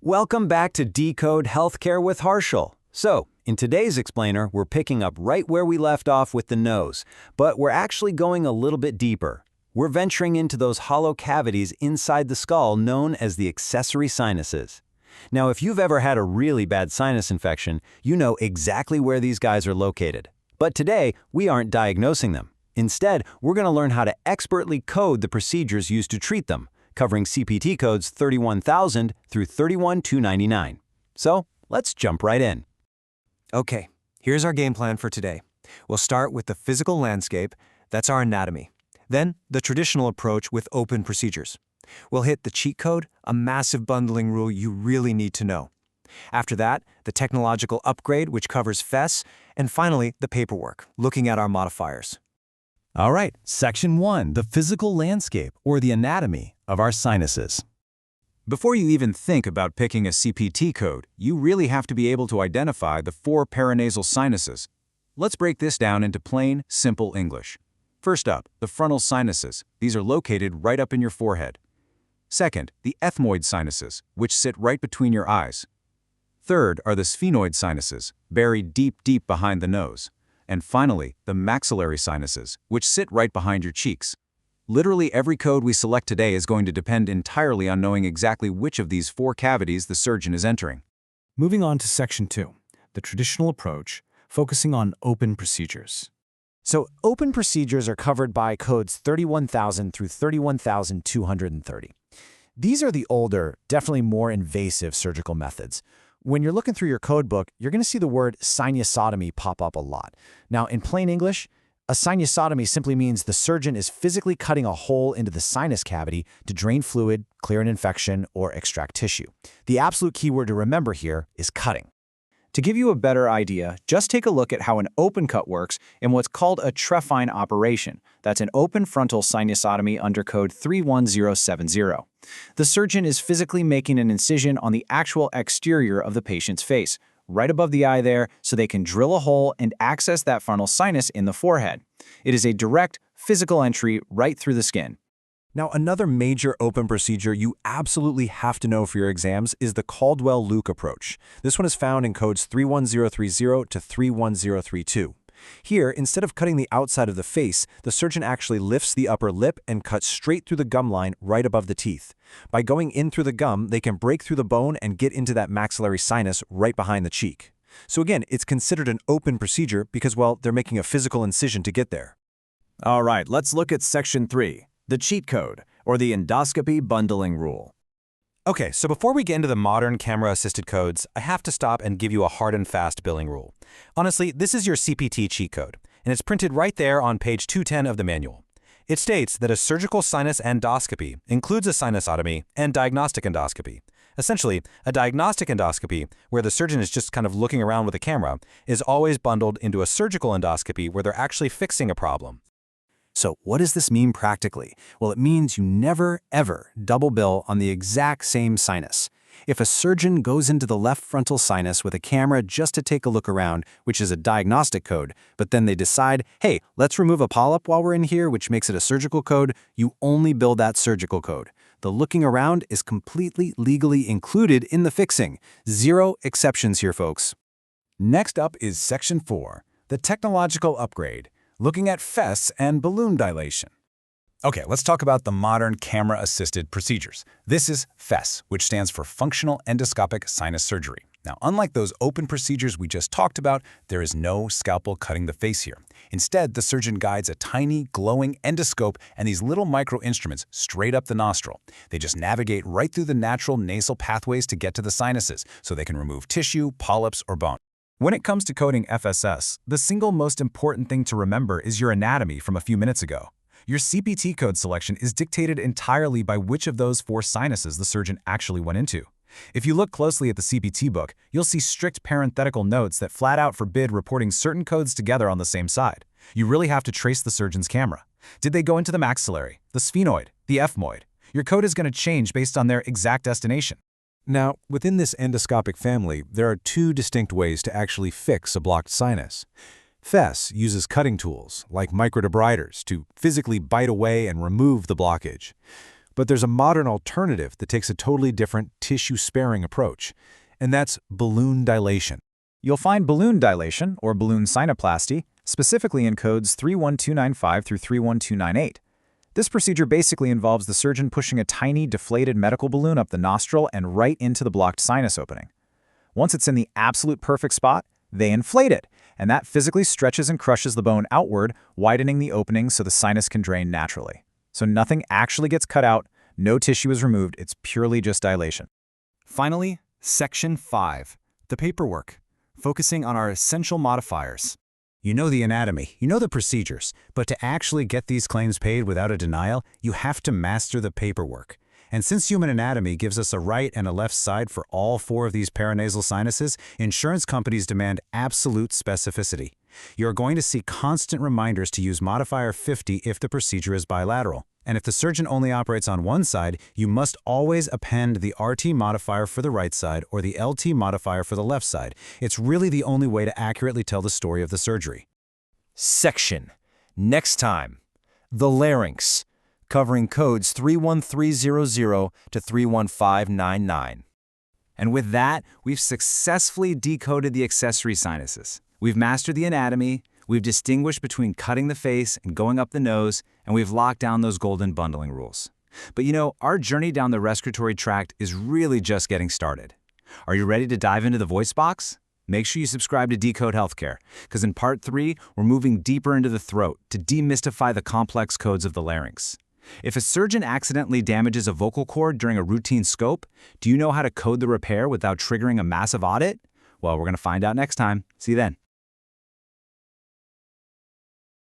Welcome back to Decode Healthcare with Harshal. So, in today's explainer, we're picking up right where we left off with the nose, but we're actually going a little bit deeper. We're venturing into those hollow cavities inside the skull known as the accessory sinuses. Now, if you've ever had a really bad sinus infection, you know exactly where these guys are located. But today, we aren't diagnosing them. Instead, we're going to learn how to expertly code the procedures used to treat them, covering CPT codes 31,000 through 31,299. So, let's jump right in. Okay, here's our game plan for today. We'll start with the physical landscape, that's our anatomy. Then, the traditional approach with open procedures. We'll hit the cheat code, a massive bundling rule you really need to know. After that, the technological upgrade, which covers FES, and finally, the paperwork, looking at our modifiers. All right, Section 1, the physical landscape, or the anatomy of our sinuses. Before you even think about picking a CPT code, you really have to be able to identify the 4 paranasal sinuses. Let's break this down into plain, simple English. First up, the frontal sinuses. These are located right up in your forehead. Second, the ethmoid sinuses, which sit right between your eyes. Third are the sphenoid sinuses, buried deep, deep behind the nose. And finally, the maxillary sinuses, which sit right behind your cheeks. Literally every code we select today is going to depend entirely on knowing exactly which of these 4 cavities the surgeon is entering. Moving on to Section 2, the traditional approach, focusing on open procedures. So open procedures are covered by codes 31,000 through 31,230. These are the older, definitely more invasive surgical methods. When you're looking through your code book, you're going to see the word sinusotomy pop up a lot. Now, in plain English, a sinusotomy simply means the surgeon is physically cutting a hole into the sinus cavity to drain fluid, clear an infection, or extract tissue. The absolute key word to remember here is cutting. To give you a better idea, just take a look at how an open cut works in what's called a trephine operation. That's an open frontal sinusotomy under code 31070. The surgeon is physically making an incision on the actual exterior of the patient's face, right above the eye there, so they can drill a hole and access that frontal sinus in the forehead. It is a direct, physical entry right through the skin. Now, another major open procedure you absolutely have to know for your exams is the Caldwell-Luke approach. This one is found in codes 31030 to 31032. Here, instead of cutting the outside of the face, the surgeon actually lifts the upper lip and cuts straight through the gum line right above the teeth. By going in through the gum, they can break through the bone and get into that maxillary sinus right behind the cheek. So again, it's considered an open procedure because, well, they're making a physical incision to get there. All right, let's look at Section 3, the cheat code, or the endoscopy bundling rule. Okay, so before we get into the modern camera-assisted codes, I have to stop and give you a hard and fast billing rule. Honestly, this is your CPT cheat code, and it's printed right there on page 210 of the manual. It states that a surgical sinus endoscopy includes a sinusotomy and diagnostic endoscopy. Essentially, a diagnostic endoscopy, where the surgeon is just kind of looking around with a camera, is always bundled into a surgical endoscopy where they're actually fixing a problem. So what does this mean practically? Well, it means you never, ever double bill on the exact same sinus. If a surgeon goes into the left frontal sinus with a camera just to take a look around, which is a diagnostic code, but then they decide, hey, let's remove a polyp while we're in here, which makes it a surgical code, you only bill that surgical code. The looking around is completely legally included in the fixing. Zero exceptions here, folks. Next up is Section 4, the technological upgrade, looking at FES and balloon dilation. Okay, let's talk about the modern camera-assisted procedures. This is FES, which stands for Functional Endoscopic Sinus Surgery. Now, unlike those open procedures we just talked about, there is no scalpel cutting the face here. Instead, the surgeon guides a tiny, glowing endoscope and these little micro-instruments straight up the nostril. They just navigate right through the natural nasal pathways to get to the sinuses, so they can remove tissue, polyps, or bone. When it comes to coding FSS, the single most important thing to remember is your anatomy from a few minutes ago. Your CPT code selection is dictated entirely by which of those 4 sinuses the surgeon actually went into. If you look closely at the CPT book, you'll see strict parenthetical notes that flat out forbid reporting certain codes together on the same side. You really have to trace the surgeon's camera. Did they go into the maxillary, the sphenoid, the ethmoid? Your code is going to change based on their exact destination. Now, within this endoscopic family, there are 2 distinct ways to actually fix a blocked sinus. FES uses cutting tools, like microdebriders, to physically bite away and remove the blockage. But there's a modern alternative that takes a totally different tissue-sparing approach, and that's balloon dilation. You'll find balloon dilation, or balloon sinuplasty, specifically in codes 31295 through 31298. This procedure basically involves the surgeon pushing a tiny, deflated medical balloon up the nostril and right into the blocked sinus opening. Once it's in the absolute perfect spot, they inflate it, and that physically stretches and crushes the bone outward, widening the opening so the sinus can drain naturally. So nothing actually gets cut out, no tissue is removed, it's purely just dilation. Finally, Section 5, the paperwork, focusing on our essential modifiers. You know the anatomy, you know the procedures, but to actually get these claims paid without a denial, you have to master the paperwork. And since human anatomy gives us a right and a left side for all 4 of these paranasal sinuses, insurance companies demand absolute specificity. You're going to see constant reminders to use modifier 50 if the procedure is bilateral. And if the surgeon only operates on one side, you must always append the RT modifier for the right side or the LT modifier for the left side. It's really the only way to accurately tell the story of the surgery. Section. Next time, the larynx, covering codes 31300 to 31599. And with that, we've successfully decoded the accessory sinuses. We've mastered the anatomy, we've distinguished between cutting the face and going up the nose, and we've locked down those golden bundling rules. But you know, our journey down the respiratory tract is really just getting started. Are you ready to dive into the voice box? Make sure you subscribe to Decode Healthcare, because in Part 3, we're moving deeper into the throat to demystify the complex codes of the larynx. If a surgeon accidentally damages a vocal cord during a routine scope, do you know how to code the repair without triggering a massive audit? Well, we're going to find out next time. See you then.